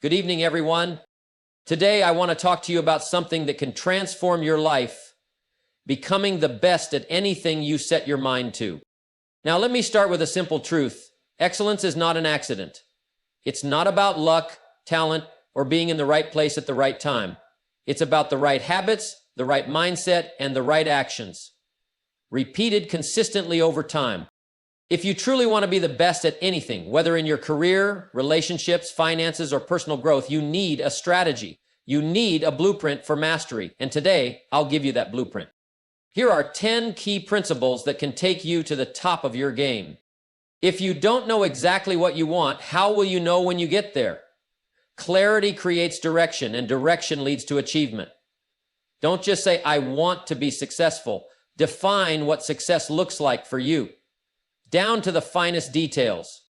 Good evening, everyone. Today, I want to talk to you about something that can transform your life, becoming the best at anything you set your mind to. Now, let me start with a simple truth. Excellence is not an accident. It's not about luck, talent, or being in the right place at the right time. It's about the right habits, the right mindset, and the right actions, repeated consistently over time. If you truly want to be the best at anything, whether in your career, relationships, finances, or personal growth, you need a strategy. You need a blueprint for mastery. And today, I'll give you that blueprint. Here are 10 key principles that can take you to the top of your game. If you don't know exactly what you want, how will you know when you get there? Clarity creates direction, and direction leads to achievement. Don't just say, I want to be successful. Define what success looks like for you, down to the finest details.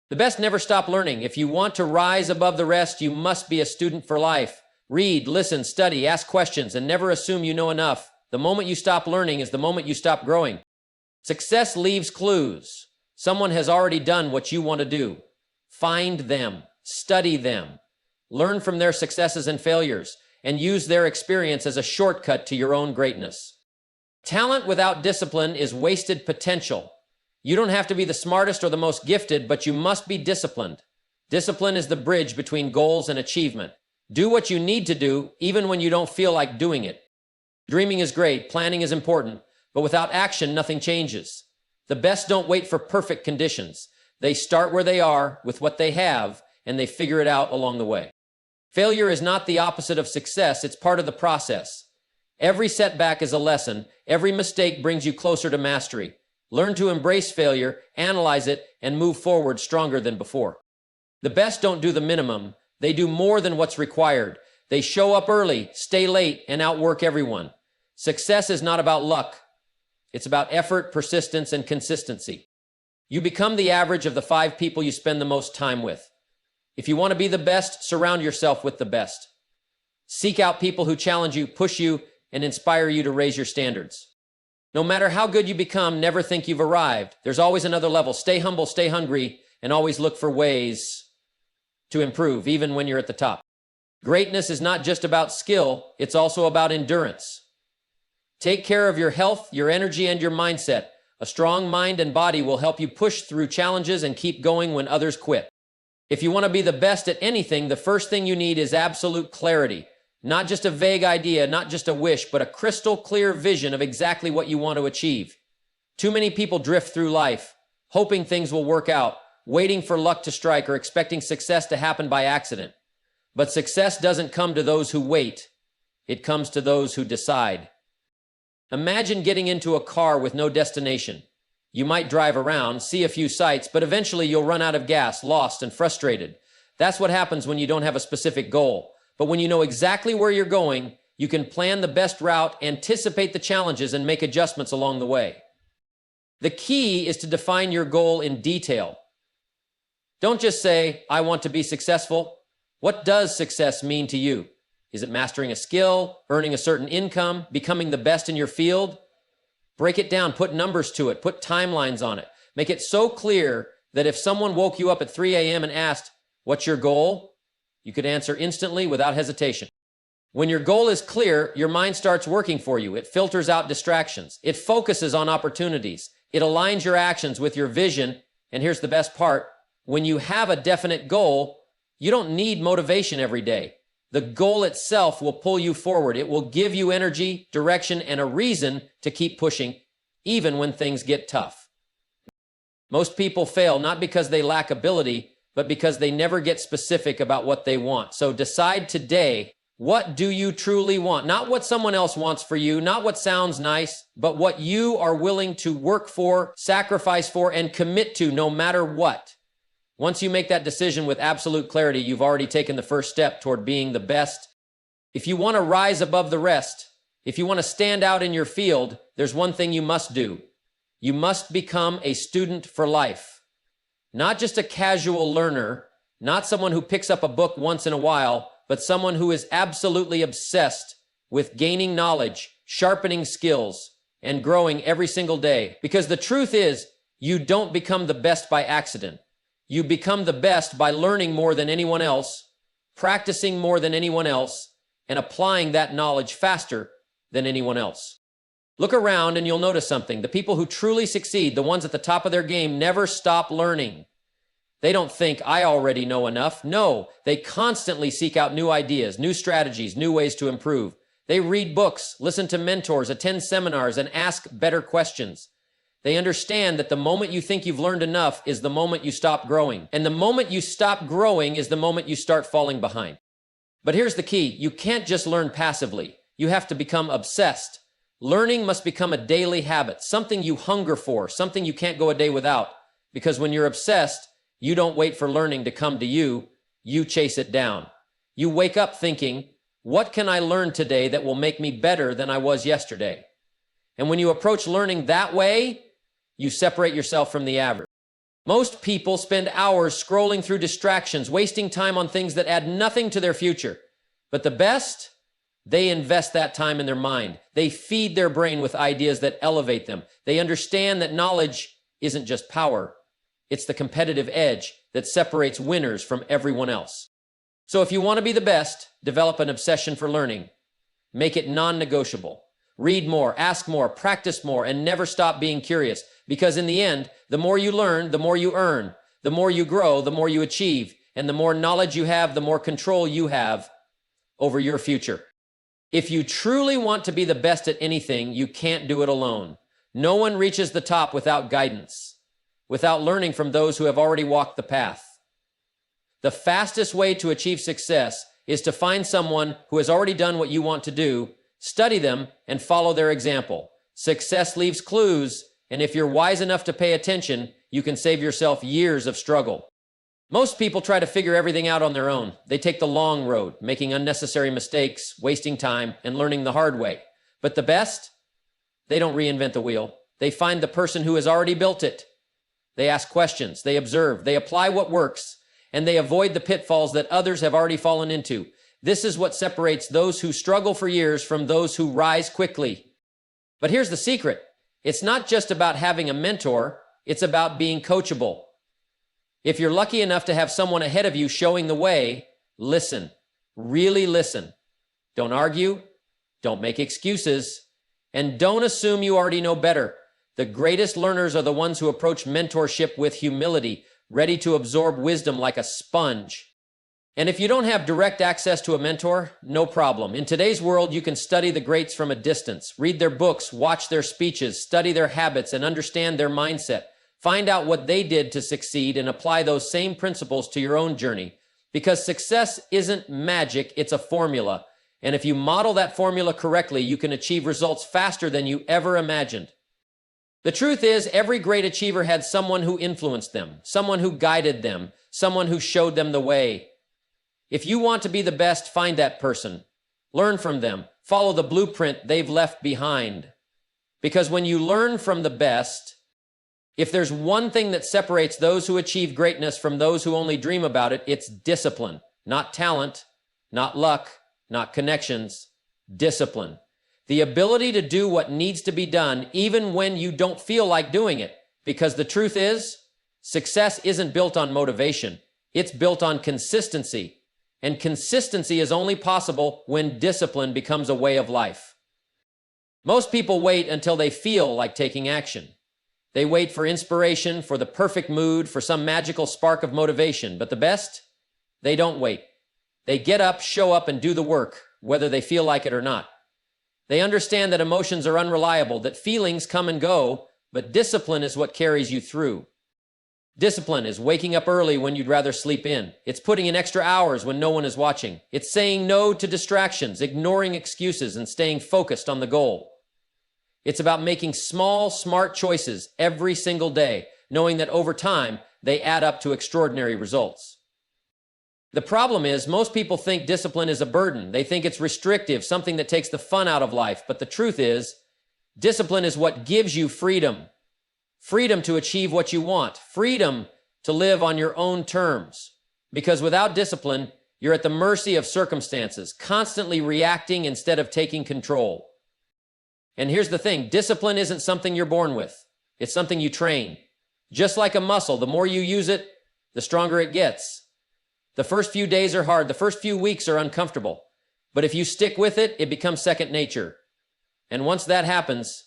The best never stop learning. If you want to rise above the rest, you must be a student for life. Read, listen, study, ask questions, and never assume you know enough. The moment you stop learning is the moment you stop growing. Success leaves clues. Someone has already done what you want to do. Find them, study them, learn from their successes and failures, and use their experience as a shortcut to your own greatness. Talent without discipline is wasted potential. You don't have to be the smartest or the most gifted, but you must be disciplined. Discipline is the bridge between goals and achievement. Do what you need to do, even when you don't feel like doing it. Dreaming is great, planning is important, but without action, nothing changes. The best don't wait for perfect conditions. They start where they are, with what they have, and they figure it out along the way. Failure is not the opposite of success, it's part of the process. Every setback is a lesson. Every mistake brings you closer to mastery. Learn to embrace failure, analyze it, and move forward stronger than before. The best don't do the minimum. They do more than what's required. They show up early, stay late, and outwork everyone. Success is not about luck. It's about effort, persistence, and consistency. You become the average of the 5 people you spend the most time with. If you want to be the best, surround yourself with the best. Seek out people who challenge you, push you, and inspire you to raise your standards. No matter how good you become, never think you've arrived. There's always another level. Stay humble, stay hungry, and always look for ways to improve, even when you're at the top. Greatness is not just about skill, it's also about endurance. Take care of your health, your energy, and your mindset. A strong mind and body will help you push through challenges and keep going when others quit. If you want to be the best at anything, the first thing you need is absolute clarity. Not just a vague idea, not just a wish, but a crystal clear vision of exactly what you want to achieve. Too many people drift through life, hoping things will work out, waiting for luck to strike, or expecting success to happen by accident. But success doesn't come to those who wait. It comes to those who decide. Imagine getting into a car with no destination. You might drive around, see a few sights, but eventually you'll run out of gas, lost and frustrated. That's what happens when you don't have a specific goal. But when you know exactly where you're going, you can plan the best route, anticipate the challenges, and make adjustments along the way. The key is to define your goal in detail. Don't just say, I want to be successful. What does success mean to you? Is it mastering a skill, earning a certain income, becoming the best in your field? Break it down, put numbers to it, put timelines on it. Make it so clear that if someone woke you up at 3 a.m. and asked, what's your goal? You could answer instantly without hesitation. When your goal is clear, your mind starts working for you. It filters out distractions. It focuses on opportunities. It aligns your actions with your vision. And here's the best part. When you have a definite goal, you don't need motivation every day. The goal itself will pull you forward. It will give you energy, direction, and a reason to keep pushing, even when things get tough. Most people fail not because they lack ability, but because they never get specific about what they want. So decide today, what do you truly want? Not what someone else wants for you, not what sounds nice, but what you are willing to work for, sacrifice for, and commit to no matter what. Once you make that decision with absolute clarity, you've already taken the first step toward being the best. If you want to rise above the rest, if you want to stand out in your field, there's one thing you must do. You must become a student for life. Not just a casual learner, not someone who picks up a book once in a while, but someone who is absolutely obsessed with gaining knowledge, sharpening skills, and growing every single day. Because the truth is, you don't become the best by accident. You become the best by learning more than anyone else, practicing more than anyone else, and applying that knowledge faster than anyone else. Look around and you'll notice something. The people who truly succeed, the ones at the top of their game, never stop learning. They don't think, I already know enough. No, they constantly seek out new ideas, new strategies, new ways to improve. They read books, listen to mentors, attend seminars, and ask better questions. They understand that the moment you think you've learned enough is the moment you stop growing. And the moment you stop growing is the moment you start falling behind. But here's the key. You can't just learn passively. You have to become obsessed. Learning must become a daily habit, something you hunger for, something you can't go a day without. Because when you're obsessed, you don't wait for learning to come to you. You chase it down. You wake up thinking, what can I learn today that will make me better than I was yesterday? And when you approach learning that way, you separate yourself from the average. Most people spend hours scrolling through distractions, wasting time on things that add nothing to their future. But the best, they invest that time in their mind. They feed their brain with ideas that elevate them. They understand that knowledge isn't just power. It's the competitive edge that separates winners from everyone else. So if you want to be the best, develop an obsession for learning. Make it non-negotiable. Read more, ask more, practice more, and never stop being curious. Because in the end, the more you learn, the more you earn. The more you grow, the more you achieve. And the more knowledge you have, the more control you have over your future. If you truly want to be the best at anything, you can't do it alone. No one reaches the top without guidance, without learning from those who have already walked the path. The fastest way to achieve success is to find someone who has already done what you want to do, study them, and follow their example. Success leaves clues, and if you're wise enough to pay attention, you can save yourself years of struggle. Most people try to figure everything out on their own. They take the long road, making unnecessary mistakes, wasting time, and learning the hard way. But the best? They don't reinvent the wheel. They find the person who has already built it. They ask questions, they observe, they apply what works, and they avoid the pitfalls that others have already fallen into. This is what separates those who struggle for years from those who rise quickly. But here's the secret. It's not just about having a mentor, it's about being coachable. If you're lucky enough to have someone ahead of you showing the way, listen. Really listen. Don't argue, don't make excuses, and don't assume you already know better. The greatest learners are the ones who approach mentorship with humility, ready to absorb wisdom like a sponge. And if you don't have direct access to a mentor, no problem. In today's world, you can study the greats from a distance, read their books, watch their speeches, study their habits, and understand their mindset. Find out what they did to succeed and apply those same principles to your own journey. Because success isn't magic, it's a formula. And if you model that formula correctly, you can achieve results faster than you ever imagined. The truth is, every great achiever had someone who influenced them, someone who guided them, someone who showed them the way. If you want to be the best, find that person. Learn from them. Follow the blueprint they've left behind. Because when you learn from the best, if there's one thing that separates those who achieve greatness from those who only dream about it, it's discipline. Not talent, not luck, not connections. Discipline. The ability to do what needs to be done even when you don't feel like doing it. Because the truth is, success isn't built on motivation. It's built on consistency. And consistency is only possible when discipline becomes a way of life. Most people wait until they feel like taking action. They wait for inspiration, for the perfect mood, for some magical spark of motivation. But the best? They don't wait. They get up, show up, and do the work, whether they feel like it or not. They understand that emotions are unreliable, that feelings come and go, but discipline is what carries you through. Discipline is waking up early when you'd rather sleep in. It's putting in extra hours when no one is watching. It's saying no to distractions, ignoring excuses, and staying focused on the goal. It's about making small, smart choices every single day, knowing that over time, they add up to extraordinary results. The problem is, most people think discipline is a burden. They think it's restrictive, something that takes the fun out of life. But the truth is, discipline is what gives you freedom. Freedom to achieve what you want. Freedom to live on your own terms. Because without discipline, you're at the mercy of circumstances, constantly reacting instead of taking control. And here's the thing, discipline isn't something you're born with. It's something you train. Just like a muscle, the more you use it, the stronger it gets. The first few days are hard. The first few weeks are uncomfortable. But if you stick with it, it becomes second nature. And once that happens,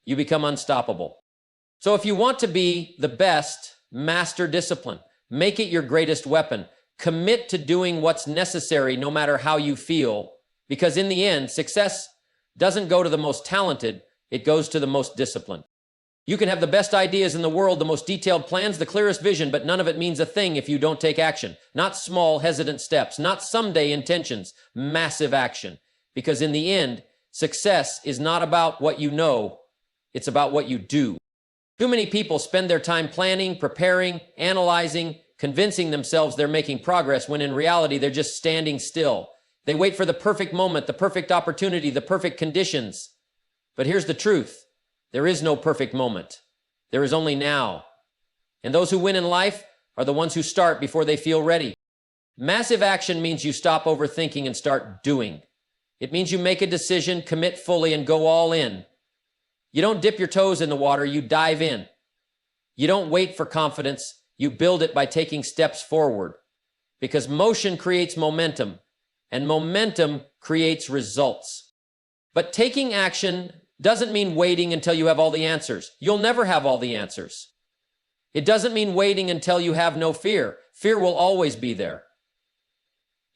you become unstoppable. So if you want to be the best, master discipline. Make it your greatest weapon. Commit to doing what's necessary no matter how you feel. Because in the end, success doesn't go to the most talented, it goes to the most disciplined. You can have the best ideas in the world, the most detailed plans, the clearest vision, but none of it means a thing if you don't take action. Not small, hesitant steps, not someday intentions, massive action. Because in the end, success is not about what you know, it's about what you do. Too many people spend their time planning, preparing, analyzing, convincing themselves they're making progress when in reality they're just standing still. They wait for the perfect moment, the perfect opportunity, the perfect conditions. But here's the truth. There is no perfect moment. There is only now. And those who win in life are the ones who start before they feel ready. Massive action means you stop overthinking and start doing. It means you make a decision, commit fully, and go all in. You don't dip your toes in the water, you dive in. You don't wait for confidence, you build it by taking steps forward. Because motion creates momentum, and momentum creates results. But taking action doesn't mean waiting until you have all the answers. You'll never have all the answers. It doesn't mean waiting until you have no fear. Fear will always be there.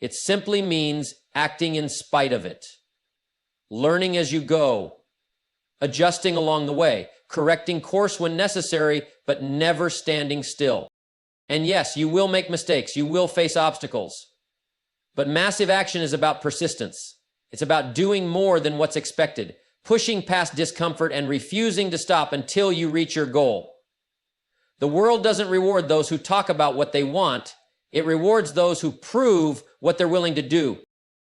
It simply means acting in spite of it. Learning as you go. Adjusting along the way. Correcting course when necessary, but never standing still. And yes, you will make mistakes. You will face obstacles. But massive action is about persistence. It's about doing more than what's expected. Pushing past discomfort and refusing to stop until you reach your goal. The world doesn't reward those who talk about what they want. It rewards those who prove what they're willing to do.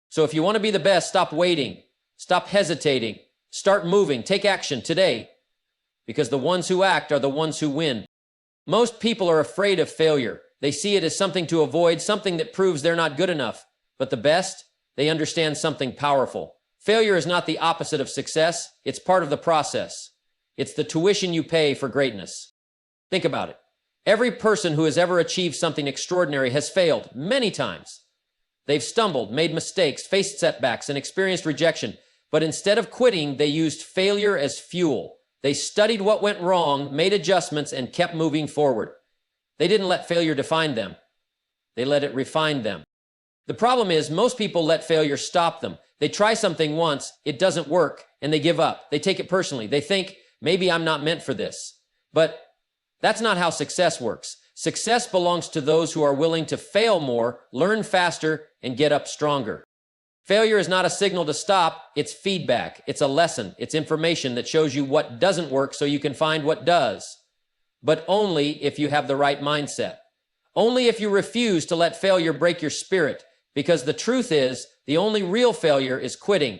So if you want to be the best, stop waiting. Stop hesitating. Start moving. Take action today. Because the ones who act are the ones who win. Most people are afraid of failure. They see it as something to avoid, something that proves they're not good enough. But the best, they understand something powerful. Failure is not the opposite of success. It's part of the process. It's the tuition you pay for greatness. Think about it. Every person who has ever achieved something extraordinary has failed many times. They've stumbled, made mistakes, faced setbacks, and experienced rejection. But instead of quitting, they used failure as fuel. They studied what went wrong, made adjustments, and kept moving forward. They didn't let failure define them. They let it refine them. The problem is, most people let failure stop them. They try something once, it doesn't work, and they give up. They take it personally. They think, maybe I'm not meant for this. But that's not how success works. Success belongs to those who are willing to fail more, learn faster, and get up stronger. Failure is not a signal to stop, it's feedback. It's a lesson. It's information that shows you what doesn't work so you can find what does. But only if you have the right mindset. Only if you refuse to let failure break your spirit. Because the truth is, the only real failure is quitting.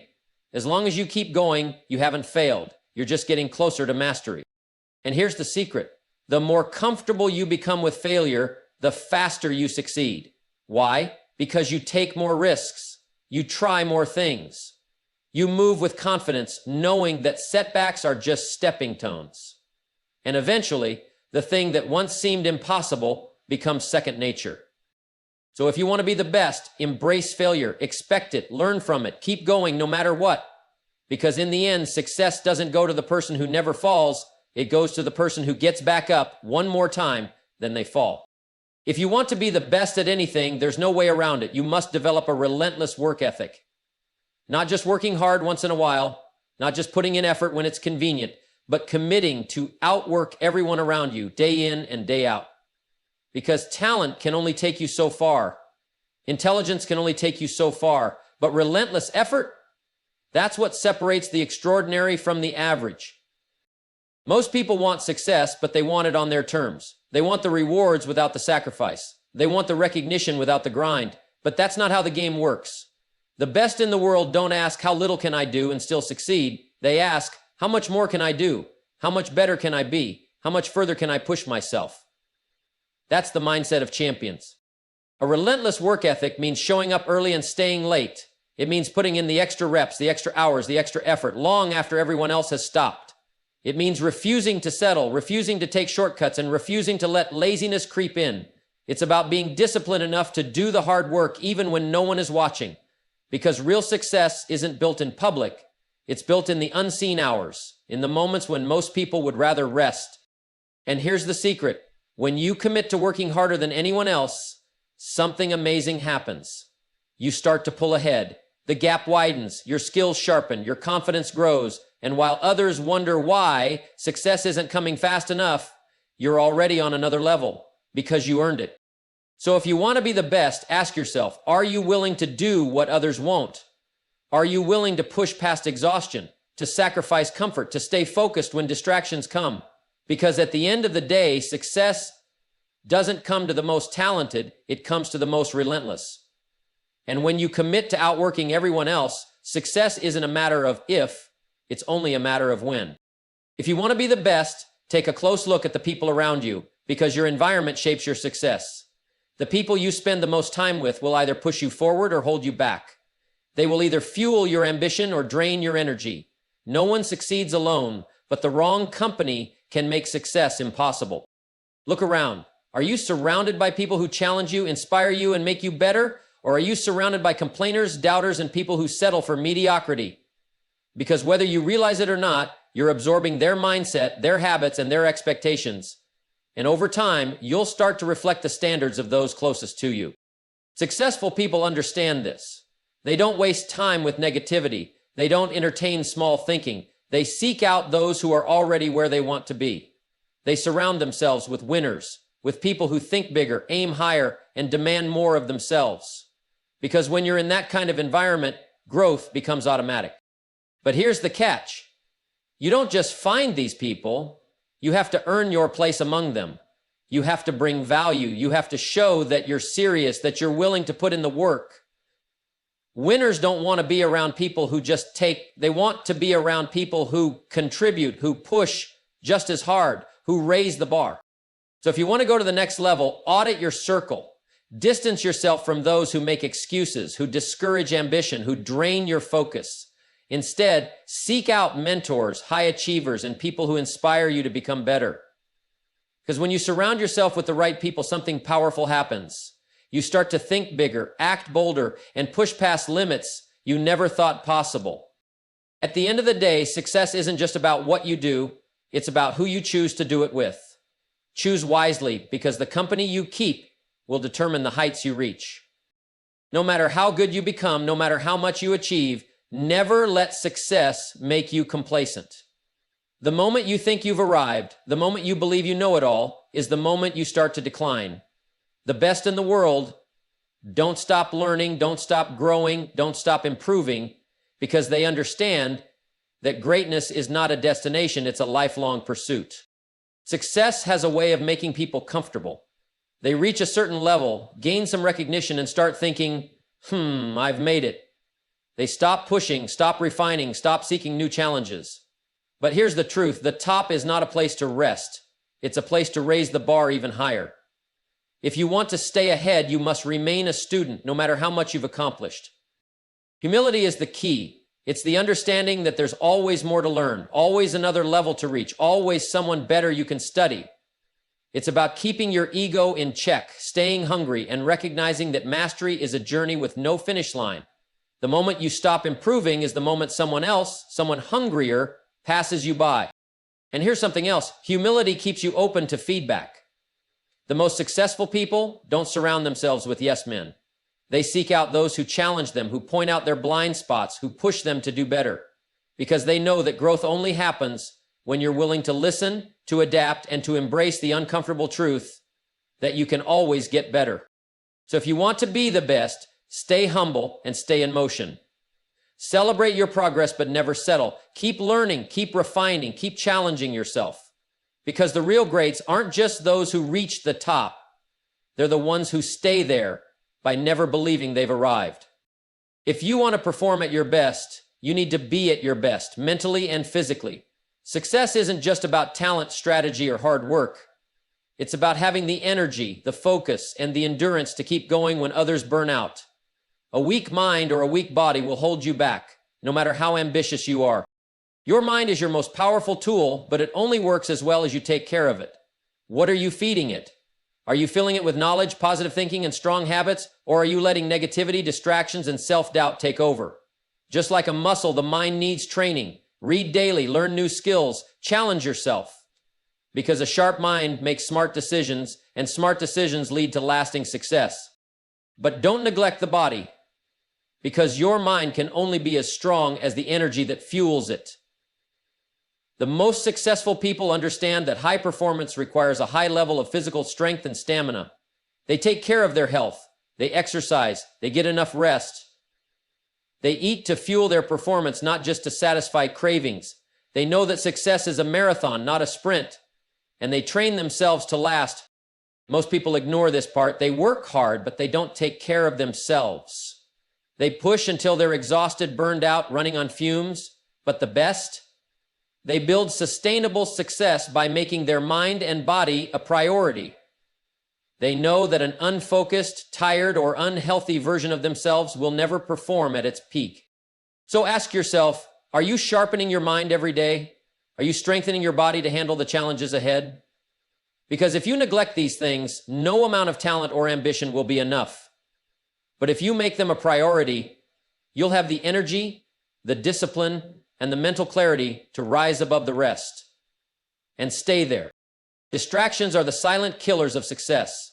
As long as you keep going, you haven't failed. You're just getting closer to mastery. And here's the secret. The more comfortable you become with failure, the faster you succeed. Why? Because you take more risks. You try more things. You move with confidence, knowing that setbacks are just stepping stones. And eventually, the thing that once seemed impossible becomes second nature. So if you want to be the best, embrace failure, expect it, learn from it, keep going no matter what. Because in the end, success doesn't go to the person who never falls, it goes to the person who gets back up one more time than they fall. If you want to be the best at anything, there's no way around it. You must develop a relentless work ethic. Not just working hard once in a while, not just putting in effort when it's convenient, but committing to outwork everyone around you day in and day out. Because talent can only take you so far. Intelligence can only take you so far. But relentless effort, that's what separates the extraordinary from the average. Most people want success, but they want it on their terms. They want the rewards without the sacrifice. They want the recognition without the grind. But that's not how the game works. The best in the world don't ask, how little can I do and still succeed? They ask, how much more can I do? How much better can I be? How much further can I push myself? That's the mindset of champions. A relentless work ethic means showing up early and staying late. It means putting in the extra reps, the extra hours, the extra effort, long after everyone else has stopped. It means refusing to settle, refusing to take shortcuts, and refusing to let laziness creep in. It's about being disciplined enough to do the hard work even when no one is watching. Because real success isn't built in public. It's built in the unseen hours, in the moments when most people would rather rest. And here's the secret. When you commit to working harder than anyone else, something amazing happens. You start to pull ahead. The gap widens, your skills sharpen, your confidence grows, and while others wonder why success isn't coming fast enough, you're already on another level because you earned it. So if you want to be the best, ask yourself, are you willing to do what others won't? Are you willing to push past exhaustion, to sacrifice comfort, to stay focused when distractions come? Because at the end of the day, success doesn't come to the most talented, it comes to the most relentless. And when you commit to outworking everyone else, success isn't a matter of if, it's only a matter of when. If you want to be the best, take a close look at the people around you, because your environment shapes your success. The people you spend the most time with will either push you forward or hold you back. They will either fuel your ambition or drain your energy. No one succeeds alone, but the wrong company can make success impossible. Look around. Are you surrounded by people who challenge you, inspire you, and make you better? Or are you surrounded by complainers, doubters, and people who settle for mediocrity? Because whether you realize it or not, you're absorbing their mindset, their habits, and their expectations. And over time, you'll start to reflect the standards of those closest to you. Successful people understand this. They don't waste time with negativity. They don't entertain small thinking. They seek out those who are already where they want to be. They surround themselves with winners, with people who think bigger, aim higher, and demand more of themselves. Because when you're in that kind of environment, growth becomes automatic. But here's the catch. You don't just find these people. You have to earn your place among them. You have to bring value. You have to show that you're serious, that you're willing to put in the work. Winners don't want to be around people who just take. They want to be around people who contribute, who push just as hard, who raise the bar. So if you want to go to the next level, audit your circle. Distance yourself from those who make excuses, who discourage ambition, who drain your focus. Instead, seek out mentors, high achievers, and people who inspire you to become better. Because when you surround yourself with the right people, something powerful happens. You start to think bigger, act bolder, and push past limits you never thought possible. At the end of the day, success isn't just about what you do, it's about who you choose to do it with. Choose wisely, because the company you keep will determine the heights you reach. No matter how good you become, no matter how much you achieve, never let success make you complacent. The moment you think you've arrived, the moment you believe you know it all, is the moment you start to decline. The best in the world don't stop learning, don't stop growing, don't stop improving, because they understand that greatness is not a destination, it's a lifelong pursuit. Success has a way of making people comfortable. They reach a certain level, gain some recognition, and start thinking, I've made it. They stop pushing, stop refining, stop seeking new challenges. But here's the truth. The top is not a place to rest. It's a place to raise the bar even higher. If you want to stay ahead, you must remain a student, no matter how much you've accomplished. Humility is the key. It's the understanding that there's always more to learn, always another level to reach, always someone better you can study. It's about keeping your ego in check, staying hungry, and recognizing that mastery is a journey with no finish line. The moment you stop improving is the moment someone else, someone hungrier, passes you by. And here's something else. Humility keeps you open to feedback. The most successful people don't surround themselves with yes men. They seek out those who challenge them, who point out their blind spots, who push them to do better. Because they know that growth only happens when you're willing to listen, to adapt, and to embrace the uncomfortable truth that you can always get better. So if you want to be the best, stay humble and stay in motion. Celebrate your progress, but never settle. Keep learning, keep refining, keep challenging yourself. Because the real greats aren't just those who reach the top. They're the ones who stay there by never believing they've arrived. If you want to perform at your best, you need to be at your best, mentally and physically. Success isn't just about talent, strategy, or hard work. It's about having the energy, the focus, and the endurance to keep going when others burn out. A weak mind or a weak body will hold you back, no matter how ambitious you are. Your mind is your most powerful tool, but it only works as well as you take care of it. What are you feeding it? Are you filling it with knowledge, positive thinking, and strong habits, or are you letting negativity, distractions, and self-doubt take over? Just like a muscle, the mind needs training. Read daily, learn new skills, challenge yourself. Because a sharp mind makes smart decisions, and smart decisions lead to lasting success. But don't neglect the body, because your mind can only be as strong as the energy that fuels it. The most successful people understand that high performance requires a high level of physical strength and stamina. They take care of their health. They exercise. They get enough rest. They eat to fuel their performance, not just to satisfy cravings. They know that success is a marathon, not a sprint. And they train themselves to last. Most people ignore this part. They work hard, but they don't take care of themselves. They push until they're exhausted, burned out, running on fumes. But the best? They build sustainable success by making their mind and body a priority. They know that an unfocused, tired, or unhealthy version of themselves will never perform at its peak. So ask yourself, are you sharpening your mind every day? Are you strengthening your body to handle the challenges ahead? Because if you neglect these things, no amount of talent or ambition will be enough. But if you make them a priority, you'll have the energy, the discipline, and the mental clarity to rise above the rest and stay there. Distractions are the silent killers of success.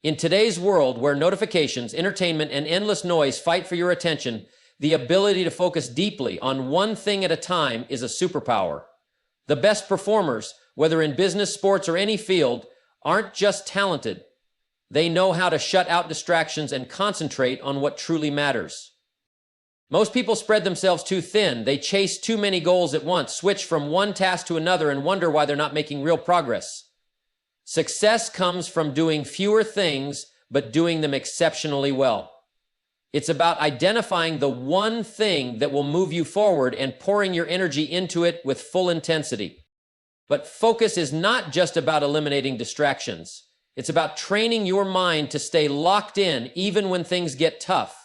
In today's world where notifications, entertainment, and endless noise fight for your attention, the ability to focus deeply on one thing at a time is a superpower. The best performers, whether in business, sports, or any field, aren't just talented. They know how to shut out distractions and concentrate on what truly matters. Most people spread themselves too thin. They chase too many goals at once, switch from one task to another, and wonder why they're not making real progress. Success comes from doing fewer things, but doing them exceptionally well. It's about identifying the one thing that will move you forward and pouring your energy into it with full intensity. But focus is not just about eliminating distractions. It's about training your mind to stay locked in even when things get tough.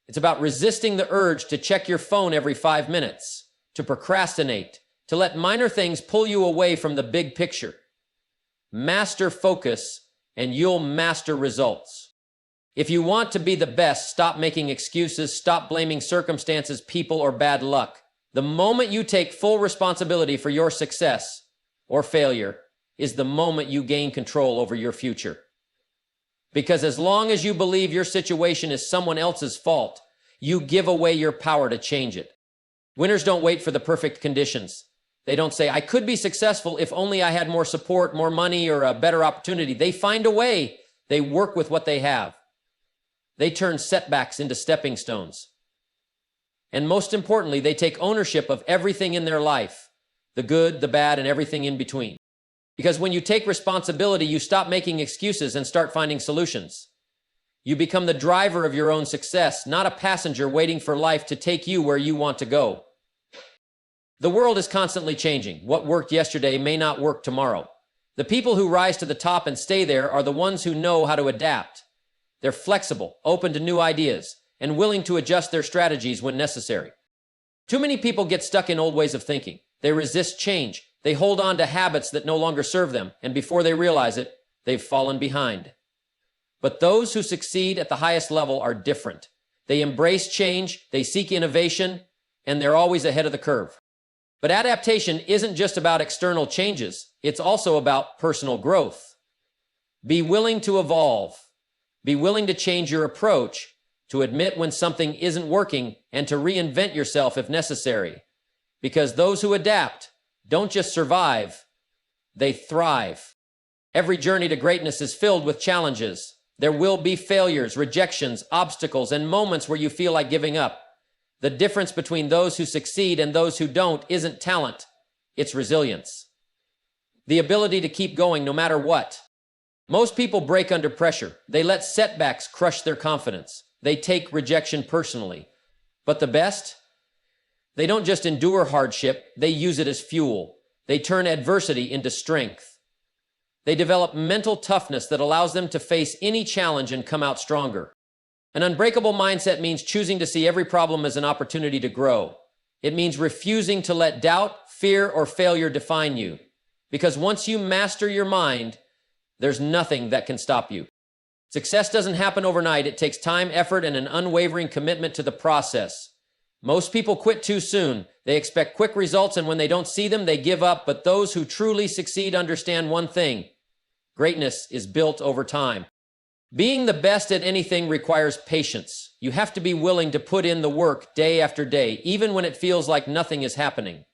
It's about resisting the urge to check your phone every 5 minutes, to procrastinate, to let minor things pull you away from the big picture. Master focus, and you'll master results. If you want to be the best, stop making excuses, stop blaming circumstances, people, or bad luck. The moment you take full responsibility for your success or failure is the moment you gain control over your future. Because as long as you believe your situation is someone else's fault, you give away your power to change it. Winners don't wait for the perfect conditions. They don't say, I could be successful if only I had more support, more money, or a better opportunity. They find a way. They work with what they have. They turn setbacks into stepping stones. And most importantly, they take ownership of everything in their life, the good, the bad, and everything in between. Because when you take responsibility, you stop making excuses and start finding solutions. You become the driver of your own success, not a passenger waiting for life to take you where you want to go. The world is constantly changing. What worked yesterday may not work tomorrow. The people who rise to the top and stay there are the ones who know how to adapt. They're flexible, open to new ideas, and willing to adjust their strategies when necessary. Too many people get stuck in old ways of thinking. They resist change. They hold on to habits that no longer serve them, and before they realize it, they've fallen behind. But those who succeed at the highest level are different. They embrace change, they seek innovation, and they're always ahead of the curve. But adaptation isn't just about external changes. It's also about personal growth. Be willing to evolve. Be willing to change your approach, to admit when something isn't working, and to reinvent yourself if necessary. Because those who adapt don't just survive, they thrive. Every journey to greatness is filled with challenges. There will be failures, rejections, obstacles, and moments where you feel like giving up. The difference between those who succeed and those who don't isn't talent, it's resilience. The ability to keep going no matter what. Most people break under pressure. They let setbacks crush their confidence. They take rejection personally. But the best? They don't just endure hardship, they use it as fuel. They turn adversity into strength. They develop mental toughness that allows them to face any challenge and come out stronger. An unbreakable mindset means choosing to see every problem as an opportunity to grow. It means refusing to let doubt, fear, or failure define you. Because once you master your mind, there's nothing that can stop you. Success doesn't happen overnight. It takes time, effort, and an unwavering commitment to the process. Most people quit too soon. They expect quick results, and when they don't see them, they give up. But those who truly succeed understand one thing: greatness is built over time. Being the best at anything requires patience. You have to be willing to put in the work day after day, even when it feels like nothing is happening.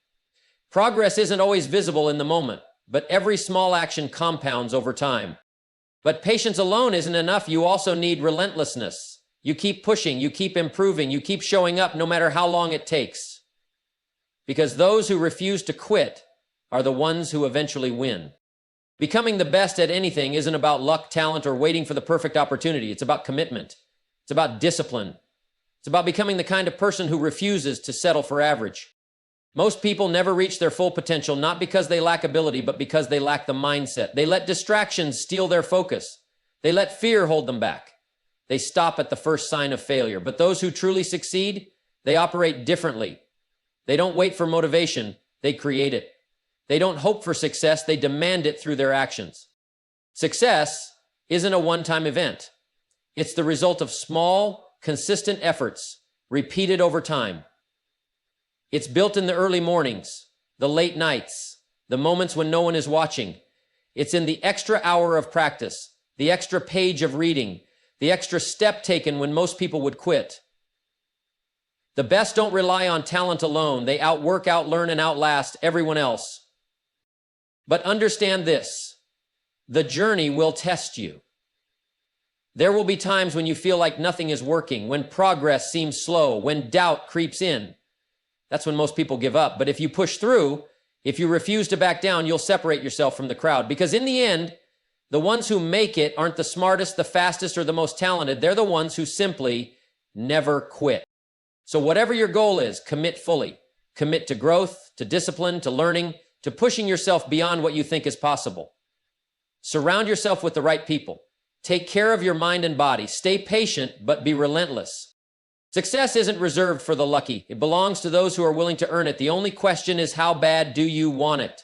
Progress isn't always visible in the moment, but every small action compounds over time. But patience alone isn't enough. You also need relentlessness. You keep pushing, you keep improving, you keep showing up no matter how long it takes. Because those who refuse to quit are the ones who eventually win. Becoming the best at anything isn't about luck, talent, or waiting for the perfect opportunity. It's about commitment. It's about discipline. It's about becoming the kind of person who refuses to settle for average. Most people never reach their full potential, not because they lack ability, but because they lack the mindset. They let distractions steal their focus. They let fear hold them back. They stop at the first sign of failure. But those who truly succeed, they operate differently. They don't wait for motivation, they create it. They don't hope for success, they demand it through their actions. Success isn't a one-time event. It's the result of small, consistent efforts, repeated over time. It's built in the early mornings, the late nights, the moments when no one is watching. It's in the extra hour of practice, the extra page of reading, the extra step taken when most people would quit. The best don't rely on talent alone. They outwork, outlearn, and outlast everyone else. But understand this: the journey will test you. There will be times when you feel like nothing is working, when progress seems slow, when doubt creeps in. That's when most people give up. But if you push through, if you refuse to back down, you'll separate yourself from the crowd. Because in the end, the ones who make it aren't the smartest, the fastest, or the most talented. They're the ones who simply never quit. So whatever your goal is, commit fully. Commit to growth, to discipline, to learning, to pushing yourself beyond what you think is possible. Surround yourself with the right people. Take care of your mind and body. Stay patient, but be relentless. Success isn't reserved for the lucky. It belongs to those who are willing to earn it. The only question is, how bad do you want it?